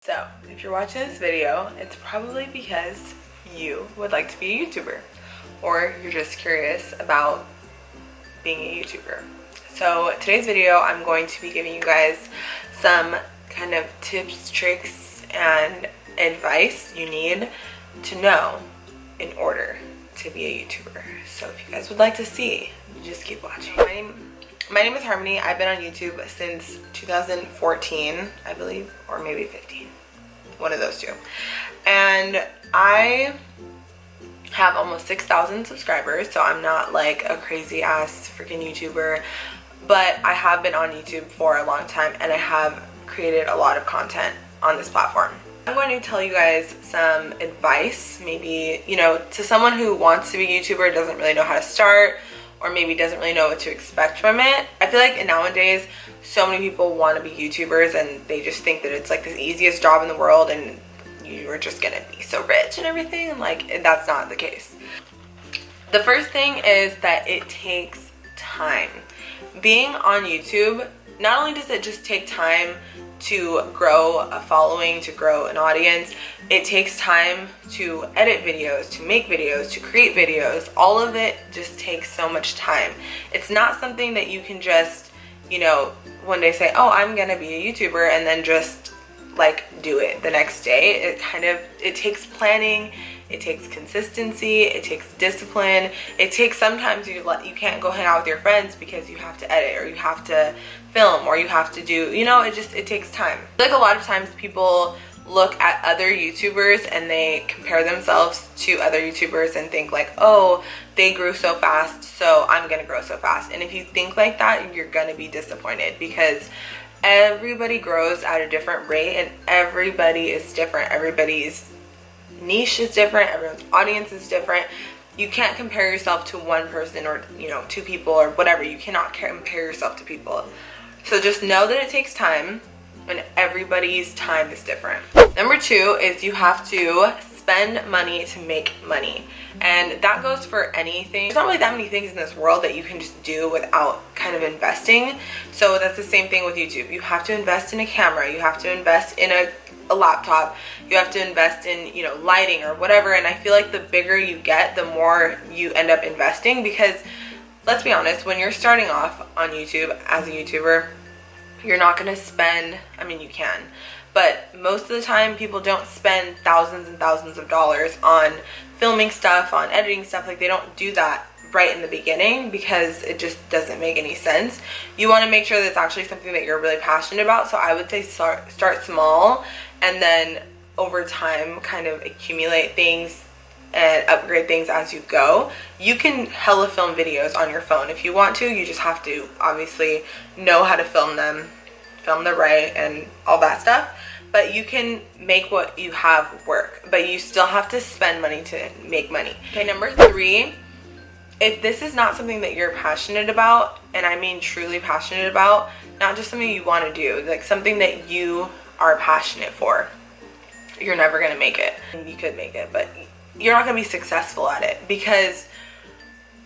So, if you're watching this video, it's probably because you would like to be a YouTuber, or you're just curious about being a YouTuber. So today's video, I'm going to be giving you guys some kind of tips, tricks, and advice you need to know in order to be a YouTuber. So if you guys would like to see, just keep watching. My name is Harmony. I've been on YouTube since 2014, I believe, or maybe 15. One of those two. And I have almost 6,000 subscribers, so I'm not like a crazy ass freaking YouTuber, but I have been on YouTube for a long time and I have created a lot of content on this platform. I'm going to tell you guys some advice, maybe, you know, to someone who wants to be a YouTuber, doesn't really know how to start, or maybe doesn't really know what to expect from it. I feel like nowadays so many people want to be YouTubers and they just think that it's like the easiest job in the world and you are just gonna be so rich and everything, and like that's not the case. The first thing is that it takes time. Being on YouTube, not only does it just take time to grow a following, to grow an audience, it takes time to edit videos, to make videos, to create videos. All of it just takes so much time. It's not something that you can just, you know, one day say, oh, I'm gonna be a YouTuber, and then just like do it the next day. It takes planning, it takes consistency, it takes discipline. It takes sometimes you can't go hang out with your friends because you have to edit, or you have to film, or you have to do, you know, it takes time. Like a lot of times people look at other YouTubers and they compare themselves to other YouTubers and think like, oh, they grew so fast, so I'm gonna grow so fast. And if you think like that, you're gonna be disappointed, because everybody grows at a different rate and everybody is different. Everybody's niche is different, everyone's audience is different. You can't compare yourself to one person, or, you know, two people or whatever. You cannot compare yourself to people. So just know that it takes time, and everybody's time is different. Number two is you have to spend money to make money. And that goes for anything. There's not really that many things in this world that you can just do without kind of investing. So that's the same thing with YouTube. You have to invest in a camera, you have to invest in a laptop, you have to invest in, you know, lighting or whatever. And I feel like the bigger you get, the more you end up investing, because let's be honest, when you're starting off on YouTube as a YouTuber, you're not going to spend, I mean, you can, but most of the time people don't spend thousands and thousands of dollars on filming stuff, on editing stuff. Like, they don't do that right in the beginning because it just doesn't make any sense. You want to make sure that it's actually something that you're really passionate about. So I would say start small, and then over time kind of accumulate things and upgrade things as you go. You can hella film videos on your phone if you want to. You just have to obviously know how to film them right, and all that stuff. But you can make what you have work, but you still have to spend money to make money. Okay, number three, if this is not something that you're passionate about, and I mean truly passionate about, not just something you want to do, like something that you are passionate for, you're never gonna make it. You could make it, but you're not gonna be successful at it, because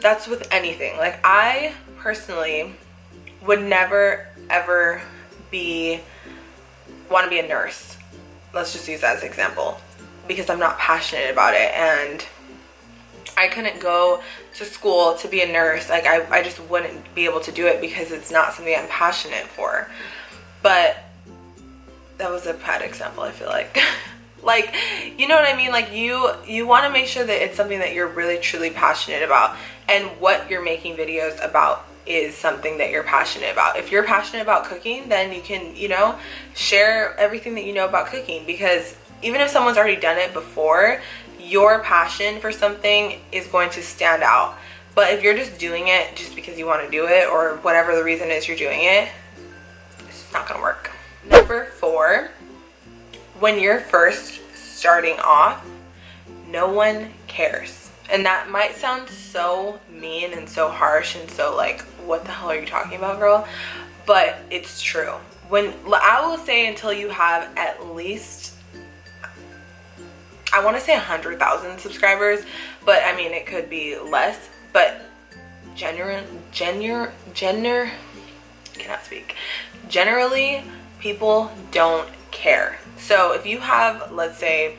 that's with anything. Like, I personally would never ever want to be a nurse. Let's just use that as an example, because I'm not passionate about it, and I couldn't go to school to be a nurse. Like, I just wouldn't be able to do it because it's not something I'm passionate for. But that was a bad example, I feel like. Like, you know what I mean? Like, you want to make sure that it's something that you're really truly passionate about, and what you're making videos about is something that you're passionate about. If you're passionate about cooking, then you can, you know, share everything that you know about cooking, because even if someone's already done it before, your passion for something is going to stand out. But if you're just doing it just because you want to do it, or whatever the reason is you're doing it, it's not gonna work. Number four, when you're first starting off, no one cares. And that might sound so mean and so harsh and so like, what the hell are you talking about, girl? But it's true. I will say, until you have at least, I want to say 100,000 subscribers, but I mean, it could be less, but generally people don't care. So if you have, let's say,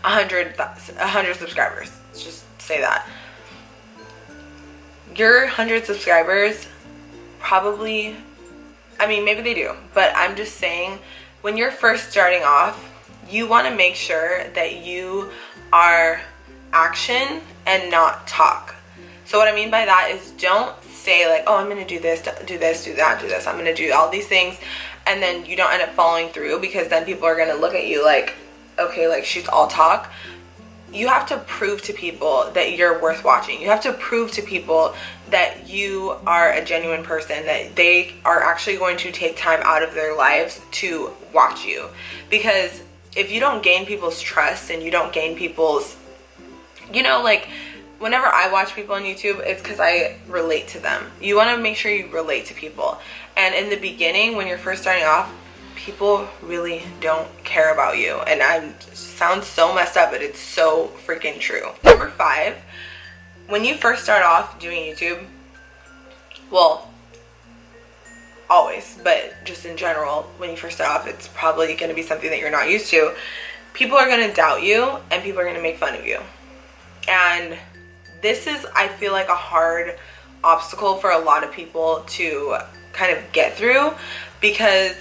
100 subscribers, let's just say that, your 100 subscribers probably, I mean, maybe they do, but I'm just saying, when you're first starting off, you want to make sure that you are action and not talk. So what I mean by that is, don't say like, oh, I'm going to do this, do this, do that, do this, I'm going to do all these things, and then you don't end up following through, because then people are going to look at you like, okay, like she's all talk. You have to prove to people that you're worth watching. You have to prove to people that you are a genuine person, that they are actually going to take time out of their lives to watch you. Because if you don't gain people's trust and you don't gain people's, you know, like whenever I watch people on YouTube, it's because I relate to them. You want to make sure you relate to people. And in the beginning, when you're first starting off, people really don't care about you. And it sounds so messed up, but it's so freaking true. Number 5, when you first start off doing YouTube, well, always, but just in general, when you first start off, it's probably going to be something that you're not used to. People are going to doubt you, and people are going to make fun of you. And this is, I feel like, a hard obstacle for a lot of people to kind of get through, because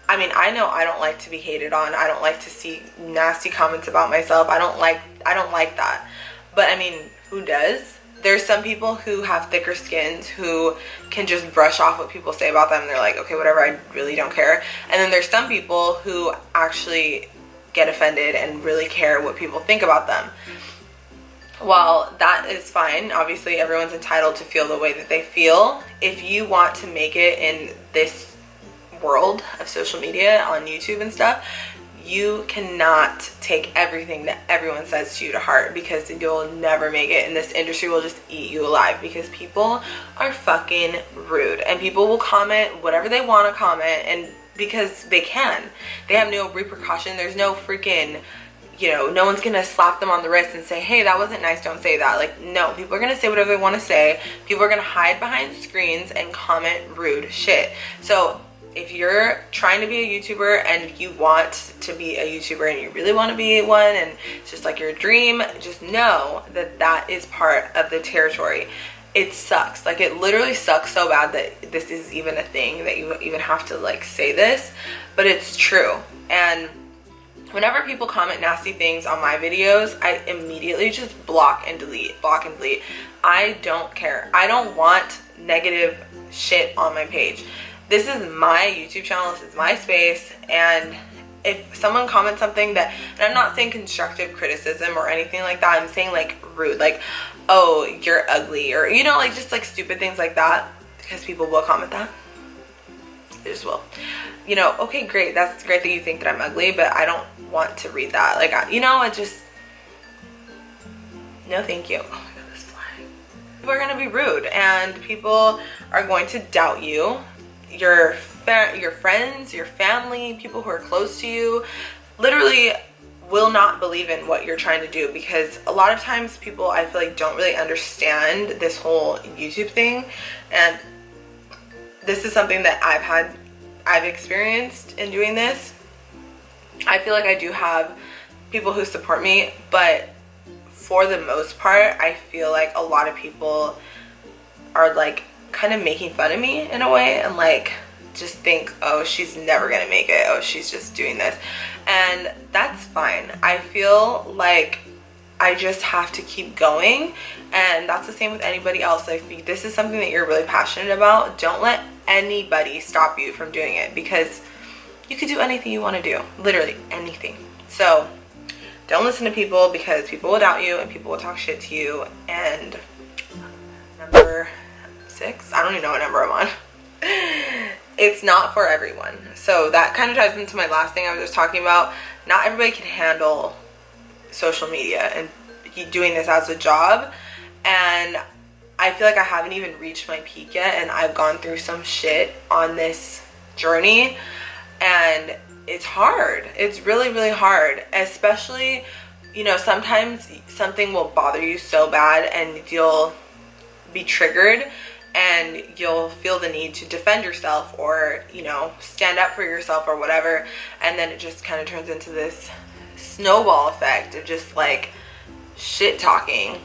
I mean, I know I don't like to be hated on. I don't like to see nasty comments about myself. I don't like that. But I mean, who does? There's some people who have thicker skins who can just brush off what people say about them. They're like, okay, whatever, I really don't care. And then there's some people who actually get offended and really care what people think about them. While that is fine, obviously everyone's entitled to feel the way that they feel. If you want to make it in this world of social media, on YouTube and stuff, you cannot take everything that everyone says to you to heart, because you'll never make it, and this industry will just eat you alive, because people are fucking rude, and people will comment whatever they want to comment, and because they can, they have no repercussion. There's no freaking, you know, no one's gonna slap them on the wrist and say, hey, that wasn't nice, don't say that. Like, no, people are gonna say whatever they want to say. People are gonna hide behind screens and comment rude shit. So if you're trying to be a YouTuber and you want to be a YouTuber and you really want to be one, and it's just like your dream, just know that that is part of the territory. It sucks. Like, it literally sucks so bad that this is even a thing, that you even have to like say this, but it's true. And whenever people comment nasty things on my videos, I immediately just block and delete. I don't care. I don't want negative shit on my page. This is my YouTube channel, this is my space, and if someone comments something that, and I'm not saying constructive criticism or anything like that, I'm saying like rude, like, oh, you're ugly, or, you know, like just like stupid things like that, because people will comment that. They just will. You know, okay, great, that's great that you think that I'm ugly, but I don't want to read that. Like, you know, it just, no thank you. Oh my god, this flying. People are going to be rude, and people are going to doubt you. Your friends, your family, people who are close to you literally will not believe in what you're trying to do, because a lot of times people, I feel like, don't really understand this whole YouTube thing. And this is something that I've experienced in doing this. I feel like I do have people who support me, but for the most part, I feel like a lot of people are like kind of making fun of me in a way, and like just think, oh, she's never gonna make it, oh, she's just doing this. And that's fine. I feel like I just have to keep going, and that's the same with anybody else. Like, if this is something that you're really passionate about, don't let anybody stop you from doing it, because you could do anything you want to do, literally anything. So don't listen to people, because people will doubt you and people will talk shit to you. And number 6, I don't even know what number I'm on. It's not for everyone. So that kind of ties into my last thing I was just talking about. Not everybody can handle social media and doing this as a job. And I feel like I haven't even reached my peak yet, and I've gone through some shit on this journey, and it's hard. It's really, really hard. Especially, you know, sometimes something will bother you so bad and you'll be triggered, and you'll feel the need to defend yourself or, you know, stand up for yourself or whatever, and then it just kind of turns into this snowball effect of just like shit talking.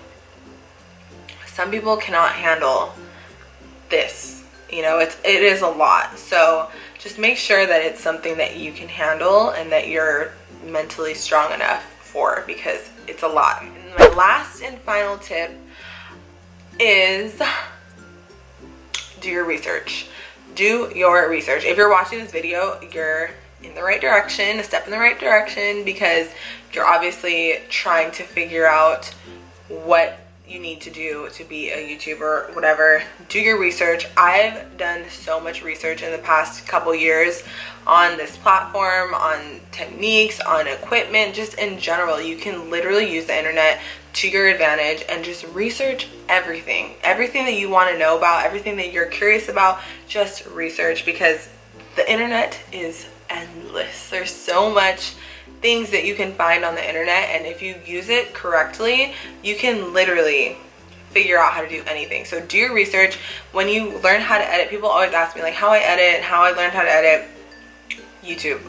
Some people cannot handle this, you know, it is a lot. So just make sure that it's something that you can handle and that you're mentally strong enough for, because it's a lot. And my last and final tip is do your research. Do your research. If you're watching this video, you're in the right direction, a step in the right direction, because you're obviously trying to figure out what you need to do to be a YouTuber, whatever. Do your research. I've done so much research in the past couple years on this platform, on techniques, on equipment, just in general. You can literally use the internet to your advantage and just research everything that you want to know about, everything that you're curious about. Just research, because the internet is endless. There's so much things that you can find on the internet, and if you use it correctly, you can literally figure out how to do anything. So do your research. When you learn how to edit, people always ask me like how I edit, how I learned how to edit. YouTube,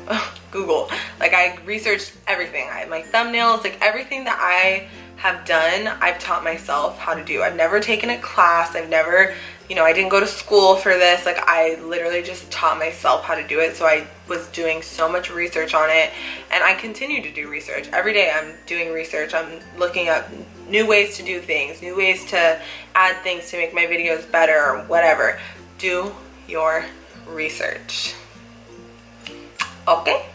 Google. Like, I researched everything. I have my thumbnails, like everything that I have done, I've taught myself how to do. I've never taken a class. I've never, you know, I didn't go to school for this. Like, I literally just taught myself how to do it. So I was doing so much research on it, and I continue to do research. Every day I'm doing research. I'm looking up new ways to do things, new ways to add things to make my videos better or whatever. Do your research. Okay,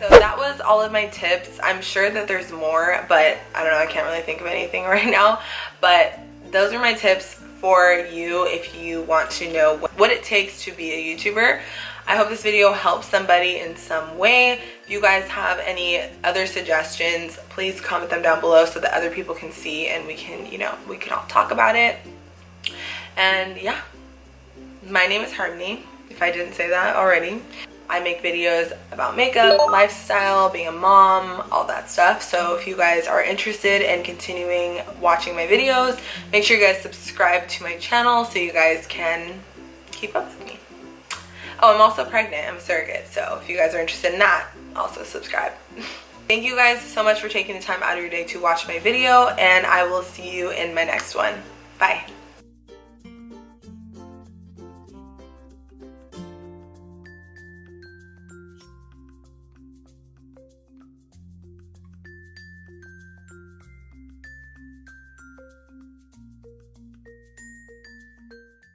so that was all of my tips. I'm sure that there's more, but I don't know, I can't really think of anything right now. But those are my tips for you if you want to know what it takes to be a YouTuber. I hope this video helps somebody in some way. If you guys have any other suggestions, please comment them down below so that other people can see and we can, you know, we can all talk about it. And yeah, my name is Harmony, if I didn't say that already. I make videos about makeup, lifestyle, being a mom, all that stuff. So if you guys are interested in continuing watching my videos, make sure you guys subscribe to my channel so you guys can keep up with me. Oh, I'm also pregnant. I'm a surrogate. So if you guys are interested in that, also subscribe. Thank you guys so much for taking the time out of your day to watch my video, and I will see you in my next one. Bye.